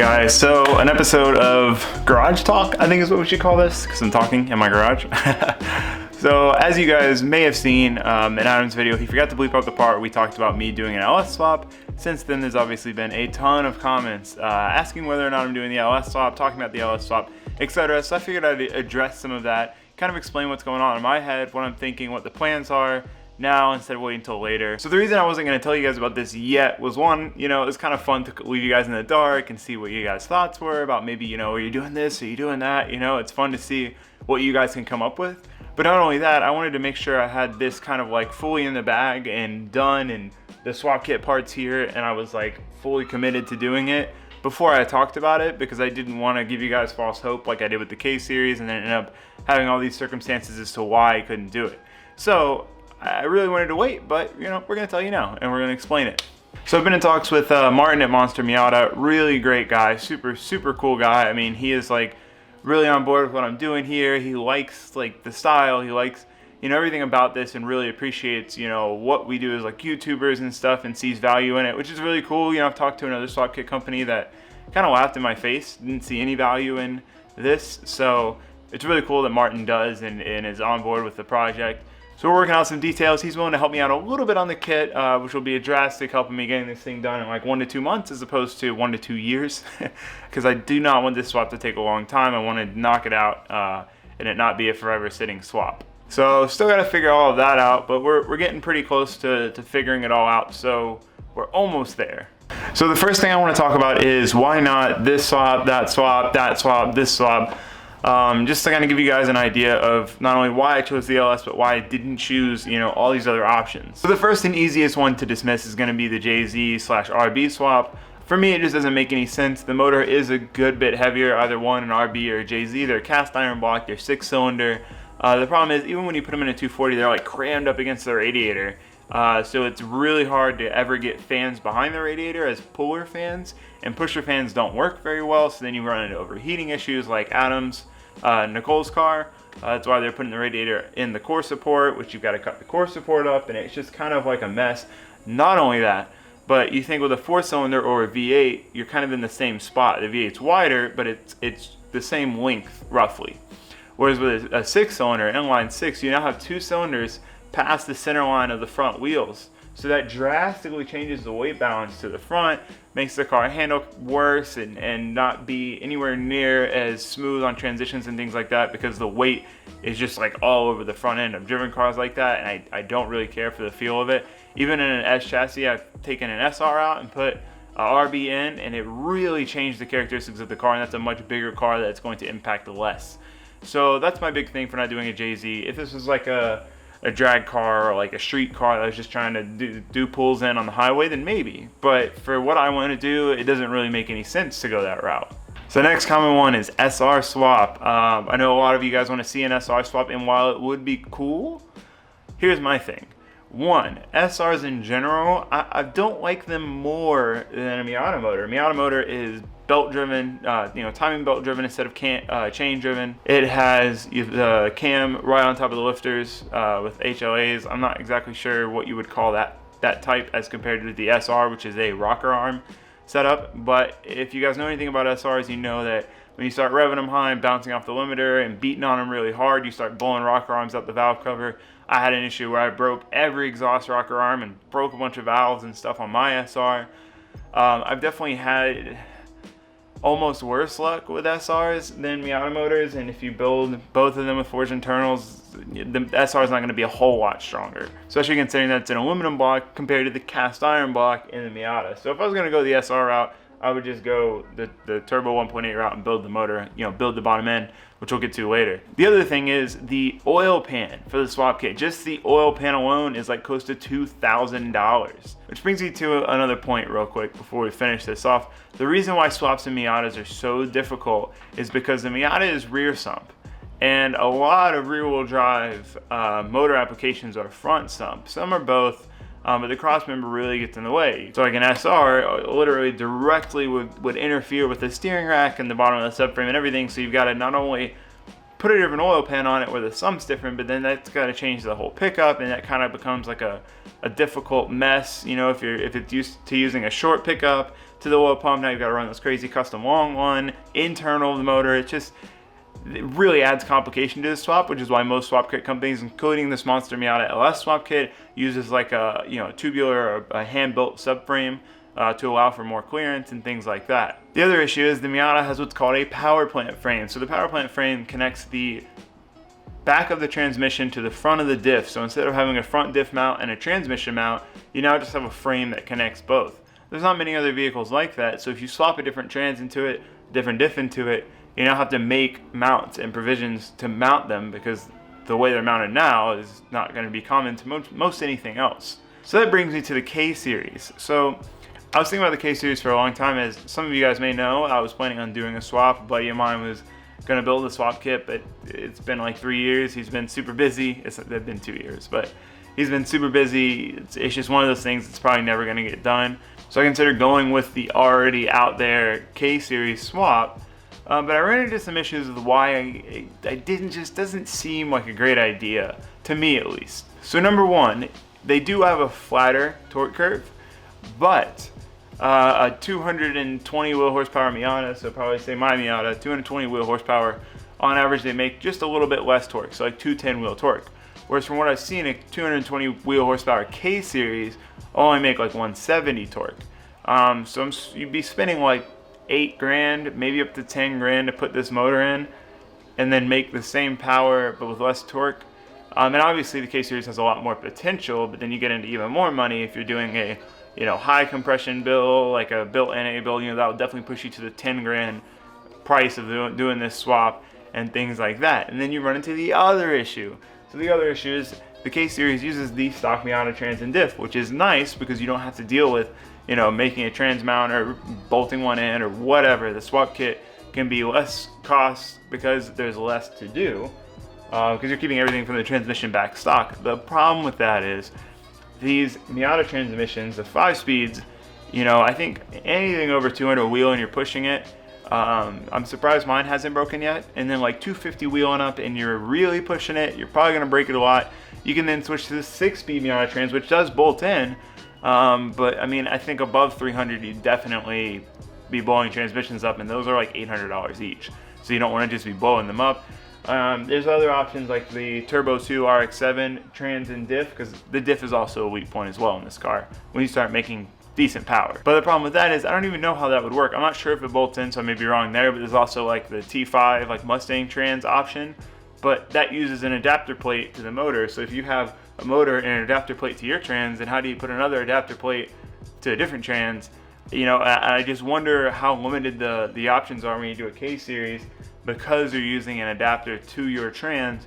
guys, so an episode of Garage Talk, I think is what we should call this, because I'm talking in my garage. So as you guys may have seen in Adam's video, he forgot to bleep out the part where we talked about me doing an LS swap. Since then, there's obviously been a ton of comments asking whether or not I'm doing the LS swap, talking about the LS swap, etc. So I figured I'd address some of that, kind of explain what's going on in my head, what I'm thinking, what the plans are now instead of waiting until later. So the reason I wasn't going to tell you guys about this yet was, one, you know, it was kind of fun to leave you guys in the dark and see what you guys' thoughts were about maybe, you know, are you doing this, are you doing that? You know, it's fun to see what you guys can come up with. But not only that, I wanted to make sure I had this kind of like fully in the bag and done, and the swap kit parts here, and I was like fully committed to doing it before I talked about it, because I didn't want to give you guys false hope like I did with the K series and then end up having all these circumstances as to why I couldn't do it. So I really wanted to wait, but you know, we're going to tell you now and we're going to explain it. So I've been in talks with Martin at Monster Miata. Really great guy, super cool guy. I mean, he is like really on board with what I'm doing here. He likes like the style, he likes, you know, everything about this, and really appreciates, you know, what we do as like YouTubers and stuff, and sees value in it, which is really cool. You know, I've talked to another swap kit company that kind of laughed in my face, didn't see any value in this. So it's really cool that Martin does and is on board with the project. So we're working out some details. He's willing to help me out a little bit on the kit, which will be a drastic help in me getting this thing done in like 1 to 2 months as opposed to 1 to 2 years, because I do not want this swap to take a long time. I want to knock it out and it not be a forever sitting swap. So still got to figure all of that out, but we're getting pretty close to figuring it all out. So we're almost there. So the first thing I want to talk about is why not this swap, that swap, that swap, this swap. Just to kind of give you guys an idea of not only why I chose the LS, but why I didn't choose, you know, all these other options. So the first and easiest one to dismiss is going to be the JZ/RB swap. For me, it just doesn't make any sense. The motor is a good bit heavier, either one, an RB or a JZ. They're cast iron block, they're 6-cylinder. The problem is, even when you put them in a 240, they're like crammed up against the radiator. So it's really hard to ever get fans behind the radiator as puller fans, and pusher fans don't work very well, so then you run into overheating issues like Adam's, Nicole's car. That's why they're putting the radiator in the core support, which you've got to cut the core support up, and it's just kind of like a mess. Not only that, but you think with a 4-cylinder or a V8, you're kind of in the same spot. The V8's wider, but it's the same length roughly. Whereas with a 6-cylinder, inline 6, you now have 2 cylinders past the center line of the front wheels. So that drastically changes the weight balance to the front, makes the car handle worse and not be anywhere near as smooth on transitions and things like that, because the weight is just like all over the front end. I've driven cars like that, and I don't really care for the feel of it. Even in an S chassis, I've taken an SR out and put a RB in, and it really changed the characteristics of the car, and that's a much bigger car that's going to impact less. So that's my big thing for not doing a JZ. If this was like a drag car or like a street car that was just trying to do pulls in on the highway, then maybe. But for what I want to do, it doesn't really make any sense to go that route. So the next common one is SR swap. I know a lot of you guys want to see an SR swap, and while it would be cool, here's my thing. One, SRs in general, I don't like them more than a Miata motor. A Miata motor is belt driven, you know, timing belt driven instead of chain driven. It has the cam right on top of the lifters with HLAs. I'm not exactly sure what you would call that type as compared to the SR, which is a rocker arm setup. But if you guys know anything about SRs, you know that when you start revving them high and bouncing off the limiter and beating on them really hard, you start blowing rocker arms out the valve cover. I had an issue where I broke every exhaust rocker arm and broke a bunch of valves and stuff on my SR. I've definitely had almost worse luck with SRs than Miata motors, and if you build both of them with forged internals, the SR is not going to be a whole lot stronger, especially considering that it's an aluminum block compared to the cast iron block in the Miata. So if I was going to go the SR route, I would just go the turbo 1.8 route and build the motor, you know, build the bottom end, which we'll get to later. The other thing is the oil pan for the swap kit. Just the oil pan alone is like close to $2,000. Which brings me to another point real quick before we finish this off. The reason why swaps in Miatas are so difficult is because the Miata is rear sump, and a lot of rear-wheel drive motor applications are front sump. Some are both. But the cross member really gets in the way. So like an SR literally directly would interfere with the steering rack and the bottom of the subframe and everything. So you've got to not only put a different oil pan on it where the sump's different, but then that's got to change the whole pickup, and that kind of becomes like a difficult mess. You know, if it's used to using a short pickup to the oil pump, now you've got to run this crazy custom long one, internal of the motor. It really adds complication to the swap, which is why most swap kit companies, including this Monster Miata LS swap kit, uses like a tubular or a hand-built subframe to allow for more clearance and things like that. The other issue is the Miata has what's called a power plant frame. So the power plant frame connects the back of the transmission to the front of the diff. So instead of having a front diff mount and a transmission mount, you now just have a frame that connects both. There's not many other vehicles like that, so if you swap a different trans into it, different diff into it, you now have to make mounts and provisions to mount them, because the way they're mounted now is not going to be common to most anything else. So that brings me to the K series. So I was thinking about the K series for a long time. As some of you guys may know, I was planning on doing a swap. A buddy of mine was going to build a swap kit, but it's been like 3 years. He's been super busy. It's been 2 years, but he's been super busy. It's just one of those things that's probably never going to get done. So I considered going with the already out there K series swap, but I ran into some issues with why doesn't seem like a great idea, to me at least. So number one, they do have a flatter torque curve, but a 220 wheel horsepower Miata, so probably say my Miata, 220 wheel horsepower, on average they make just a little bit less torque, so like 210 wheel torque. Whereas from what I've seen, a 220 wheel horsepower K series only make like 170 torque. So you'd be spending like $8,000, maybe up to $10,000 to put this motor in, and then make the same power but with less torque. And obviously the K series has a lot more potential, but then you get into even more money if you're doing a high compression build, like a built NA build. That will definitely push you to the $10,000 price of doing this swap and things like that. And then you run into the other issue. So the other issue is the K series uses the stock Miata trans and diff, which is nice because you don't have to deal with making a trans mount or bolting one in or whatever. The swap kit can be less cost because there's less to do, because you're keeping everything from the transmission back stock. The problem with that is these Miata transmissions, the 5 speeds, I think anything over 200 wheel and you're pushing it, I'm surprised mine hasn't broken yet. And then like 250 wheeling up and you're really pushing it, you're probably going to break it a lot. You can then switch to the 6-speed Miata trans, which does bolt in, but I mean, I think above 300 you'd definitely be blowing transmissions up, and those are like $800 each, so you don't want to just be blowing them up. There's other options like the Turbo 2 RX-7 trans and diff, because the diff is also a weak point as well in this car when you start making decent power. But the problem with that is I don't even know how that would work. I'm not sure if it bolts in, so I may be wrong there, but there's also like the T5 like Mustang trans option, but that uses an adapter plate to the motor. So if you have a motor and an adapter plate to your trans, then how do you put another adapter plate to a different trans? I just wonder how limited the options are when you do a K series, because you're using an adapter to your trans.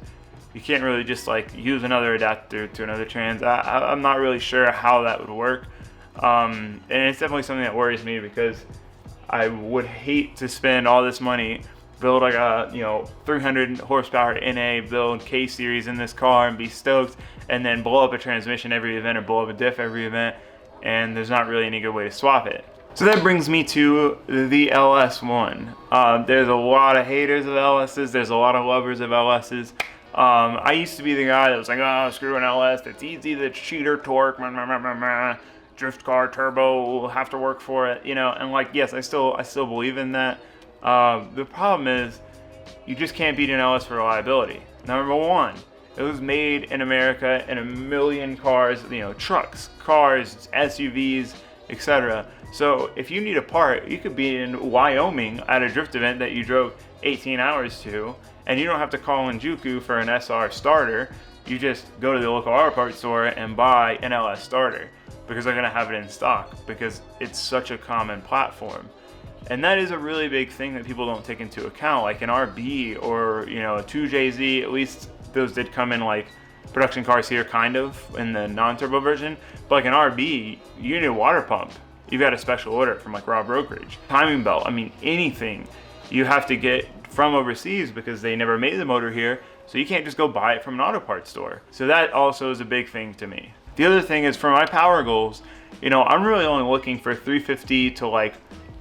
You can't really just like use another adapter to another trans. I'm not really sure how that would work, and it's definitely something that worries me, because I would hate to spend all this money, build like a 300 horsepower NA build K series in this car and be stoked, and then blow up a transmission every event or blow up a diff every event, and there's not really any good way to swap it. So that brings me to the LS1. There's a lot of haters of LSs, there's a lot of lovers of LSs. I used to be the guy that was like, oh, screw an LS, it's easy, the cheater torque, drift car, turbo, will have to work for it, and like, yes, I still believe in that. The problem is, you just can't beat an LS for reliability. Number one, it was made in America in a million cars, trucks, cars, SUVs, etc. So if you need a part, you could be in Wyoming at a drift event that you drove 18 hours to, and you don't have to call in Juku for an SR starter. You just go to the local auto parts store and buy an LS starter, because they're going to have it in stock, because it's such a common platform. And that is a really big thing that people don't take into account. Like an RB or a 2JZ, at least those did come in like production cars here, kind of, in the non-turbo version. But like an RB, you need a water pump. You've got a special order from like Raw Brokerage. Timing belt, I mean, anything you have to get from overseas, because they never made the motor here, so you can't just go buy it from an auto parts store. So that also is a big thing to me. The other thing is, for my power goals, I'm really only looking for 350 to like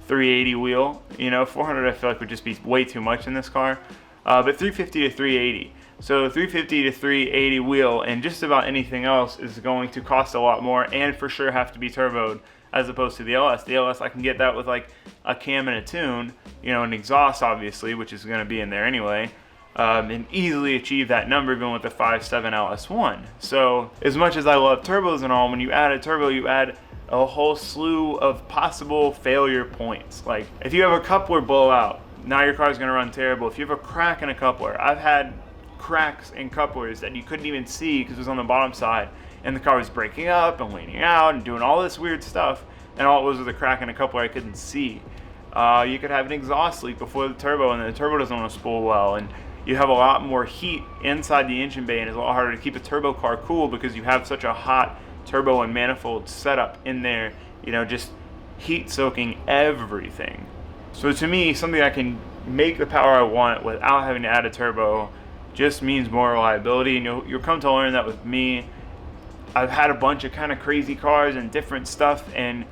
380 wheel. 400 I feel like would just be way too much in this car. but 350 to 380. So 350 to 380 wheel and just about anything else is going to cost a lot more and for sure have to be turboed as opposed to the LS. The LS, I can get that with like a cam and a tune, you know, an exhaust obviously, which is going to be in there anyway, and easily achieve that number going with the 5.7 LS1. So as much as I love turbos and all, when you add a turbo, you add a whole slew of possible failure points. Like if you have a coupler blow out, now your car's going to run terrible. If you have a crack in a coupler, I've had cracks in couplers that you couldn't even see because it was on the bottom side and the car was breaking up and leaning out and doing all this weird stuff, and all it was a crack in a coupler I couldn't see. You could have an exhaust leak before the turbo and the turbo doesn't want to spool well, and you have a lot more heat inside the engine bay and it's a lot harder to keep a turbo car cool because you have such a hot turbo and manifold setup in there, you know, just heat soaking everything. So to me, something that can make the power I want without having to add a turbo just means more reliability, and you'll come to learn that with me. I've had a bunch of kind of crazy cars and different stuff, and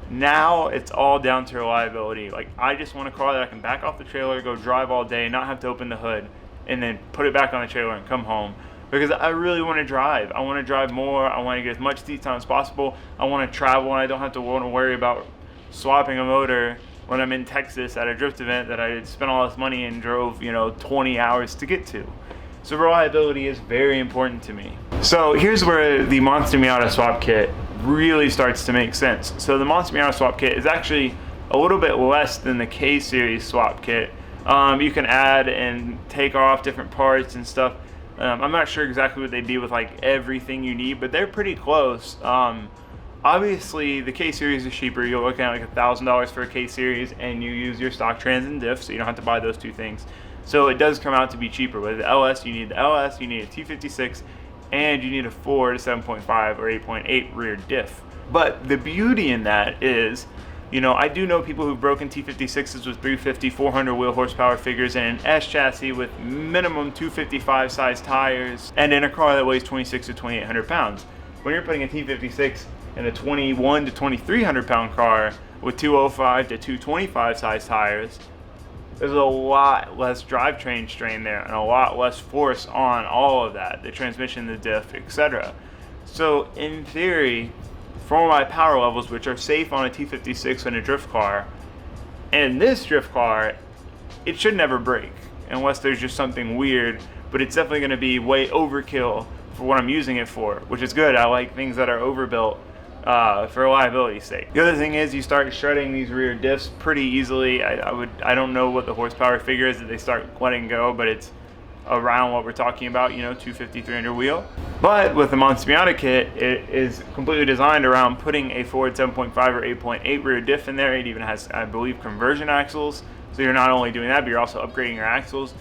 now it's all down to reliability. Like I just want a car that I can back off the trailer, go drive all day, not have to open the hood, and then put it back on the trailer and come home. Because I really want to drive. I want to drive more. I want to get as much seat time as possible. I want to travel and I don't have to worry about swapping a motor when I'm in Texas at a drift event that I spent all this money and drove, you know, 20 hours to get to. So reliability is very important to me. So here's where the Monster Miata swap kit really starts to make sense. So the Monster Miata swap kit is actually a little bit less than the K series swap kit. You can add and take off different parts and stuff. I'm not sure exactly what they'd be with like everything you need, but they're pretty close. Obviously, the K series is cheaper. You're looking at like $1,000 for a K series, and you use your stock trans and diff, so you don't have to buy those two things. So it does come out to be cheaper. With the LS, you need the LS, you need a T56, and you need a 4 to 7.5 or 8.8 rear diff. But the beauty in that is, you know, I do know people who've broken T56s with 350, 400 wheel horsepower figures and an S chassis with minimum 255 size tires, and in a car that weighs 26 to 2,800 pounds. When you're putting a T56 in a 21 to 2,300 pound car with 205 to 225 size tires, there's a lot less drivetrain strain there and a lot less force on all of that, the transmission, the diff, etc. So in theory, for my power levels, which are safe on a T56 and a drift car, and this drift car, it should never break unless there's just something weird, but it's definitely going to be way overkill for what I'm using it for, which is good. I like things that are overbuilt for reliability's sake. The other thing is you start shredding these rear diffs pretty easily. I don't know what the horsepower figure is that they start letting go, but it's around what we're talking about, you know, 250, 300 wheel. But with the Monster Miata kit, it is completely designed around putting a Ford 7.5 or 8.8 rear diff in there. It even has, I believe, conversion axles. So you're not only doing that, but you're also upgrading your axles.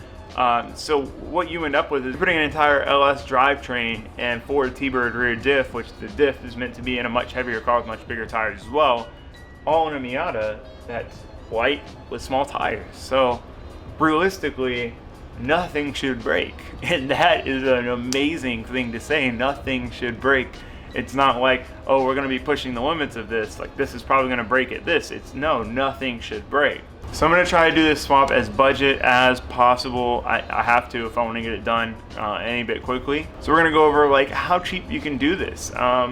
So what you end up with is putting an entire LS drivetrain and Ford T-Bird rear diff, which the diff is meant to be in a much heavier car with much bigger tires as well, all in a Miata that's white with small tires. So realistically, nothing should break, and that is an amazing thing to say. Nothing should break. It's not like, oh, we're going to be pushing the limits of this, like this is probably going to break at this. It's no, nothing should break. So I'm going to try to do this swap as budget as possible. I have to if I want to get it done any bit quickly. So we're going to go over like how cheap you can do this. I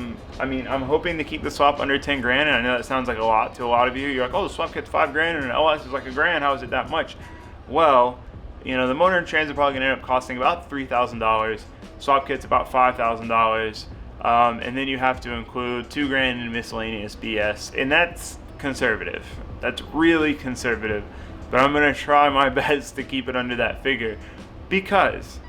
mean, I'm hoping to keep the swap under 10 grand, and I know that sounds like a lot to a lot of you. You're like, oh, the swap kit's 5 grand and an LS is like $1,000. How is it that much? Well, you know, the motor and trans are probably going to end up costing about $3,000. Swap kit's about $5,000. And then you have to include $2 grand in miscellaneous BS, and that's conservative. That's really conservative, but I'm going to try my best to keep it under that figure, because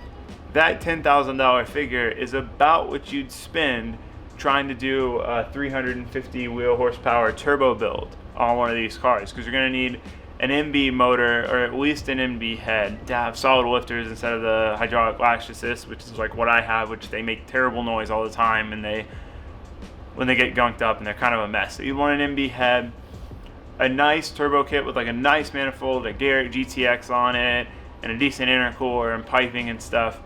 that $10,000 figure is about what you'd spend trying to do a 350 wheel horsepower turbo build on one of these cars, because you're going to need an MB motor, or at least an MB head, to have solid lifters instead of the hydraulic latch assist, which is like what I have, which they make terrible noise all the time, and when they get gunked up and they're kind of a mess. So you want an MB head, a nice turbo kit with like a nice manifold, a Garrett GTX on it, and a decent intercooler and piping and stuff.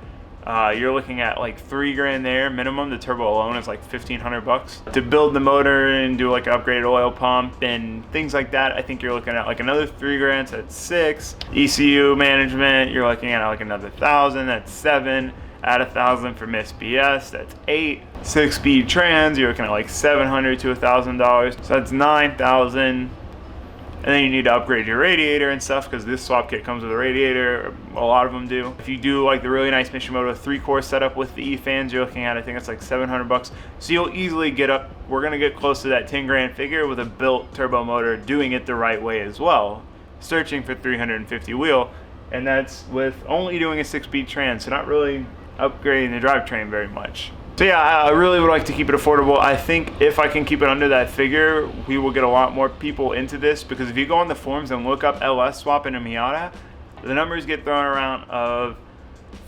You're looking at like $3 grand there minimum. The turbo alone is like 1,500 bucks to build the motor and do like an upgraded oil pump and things like that. I think you're looking at like another $3 grand, so that's 6. ECU management, you're looking at like another 1,000, that's 7. Add 1,000 from SBS, that's 8. 6-speed trans, you're looking at like $700 to $1,000, so that's 9,000. And then you need to upgrade your radiator and stuff because this swap kit comes with a radiator. A lot of them do. If you do like the really nice Mishimoto 3-core setup with the E-fans, you're looking at, I think it's like 700 bucks. So you'll easily get up, we're gonna get close to that 10 grand figure with a built turbo motor doing it the right way as well. Searching for 350 wheel, and that's with only doing a 6-speed trans, so not really upgrading the drivetrain very much. So yeah, I really would like to keep it affordable. I think if I can keep it under that figure, we will get a lot more people into this, because if you go on the forums and look up LS swapping a Miata, the numbers get thrown around of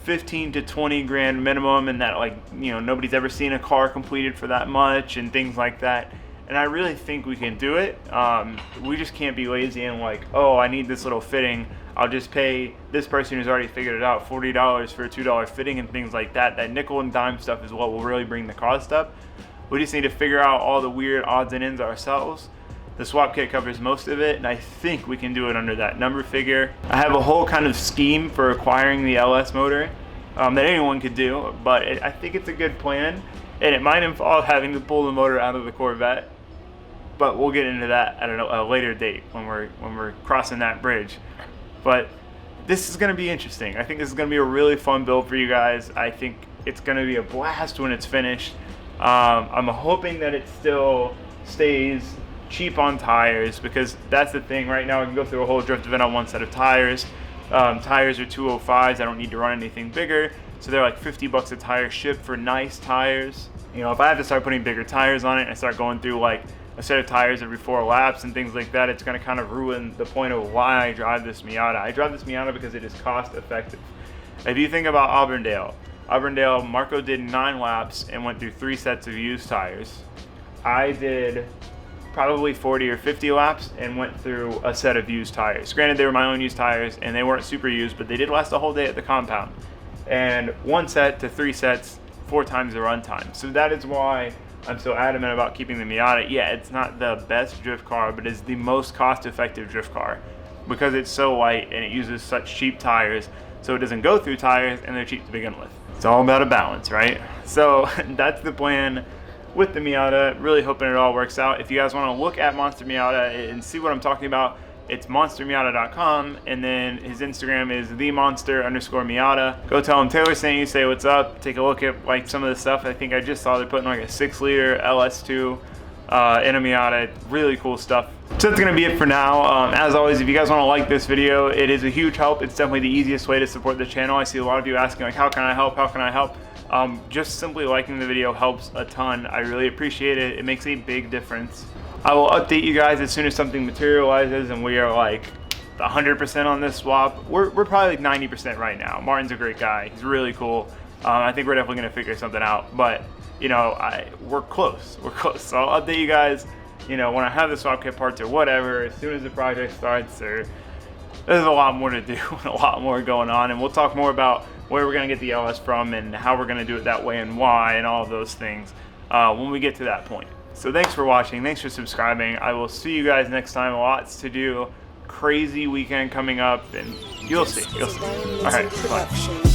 15 to 20 grand minimum, and that, like, you know, nobody's ever seen a car completed for that much and things like that. And I really think we can do it. We just can't be lazy and like, oh, I need this little fitting, I'll just pay this person who's already figured it out $40 for a $2 fitting and things like that. That nickel and dime stuff is what will really bring the cost up. We just need to figure out all the weird odds and ends ourselves. The swap kit covers most of it, and I think we can do it under that number figure. I have a whole kind of scheme for acquiring the LS motor that anyone could do, but I think it's a good plan, and it might involve having to pull the motor out of the Corvette. But we'll get into that at a later date when we're crossing that bridge. But this is going to be interesting. I think this is going to be a really fun build for you guys. I think it's going to be a blast when it's finished. I'm hoping that it still stays cheap on tires, because that's the thing. Right now I can go through a whole drift event on one set of tires. Tires are 205s. I don't need to run anything bigger. So they're like 50 bucks a tire shipped for nice tires. You know, if I have to start putting bigger tires on it and I start going through like a set of tires every 4 laps and things like that, it's going to kind of ruin the point of why I drive this Miata. I drive this Miata because it is cost effective. If you think about Auburndale, Marco did 9 laps and went through 3 sets of used tires. I did probably 40 or 50 laps and went through a set of used tires. Granted, they were my own used tires and they weren't super used, but they did last the whole day at the compound. And 1 set to 3 sets, 4 times the run time. So that is why I'm so adamant about keeping the Miata. Yeah, it's not the best drift car, but it's the most cost-effective drift car because it's so light and it uses such cheap tires, so it doesn't go through tires and they're cheap to begin with. It's all about a balance, right? So that's the plan with the Miata. Really hoping it all works out. If you guys want to look at Monster Miata and see what I'm talking about, it's monstermiata.com, and then his Instagram is themonster_Miata. Go tell him Taylor sent you, say what's up. Take a look at like some of the stuff. I think I just saw they're putting like a 6-liter LS2 in a Miata. Really cool stuff. So that's gonna be it for now. As always, if you guys want to like this video, it is a huge help. It's definitely the easiest way to support the channel. I see a lot of you asking like, how can I help? How can I help? Just simply liking the video helps a ton. I really appreciate it. It makes a big difference. I will update you guys as soon as something materializes and we are like 100% on this swap. We're probably like 90% right now. Martin's a great guy. He's really cool. I think we're definitely gonna figure something out, but you know, we're close. We're close. So I'll update you guys, you know, when I have the swap kit parts or whatever, as soon as the project starts. Or there's a lot more to do and a lot more going on, and we'll talk more about where we're gonna get the LS from and how we're gonna do it that way and why and all of those things when we get to that point. So thanks for watching, thanks for subscribing. I will see you guys next time. Lots to do, crazy weekend coming up, and you'll see. All right, bye.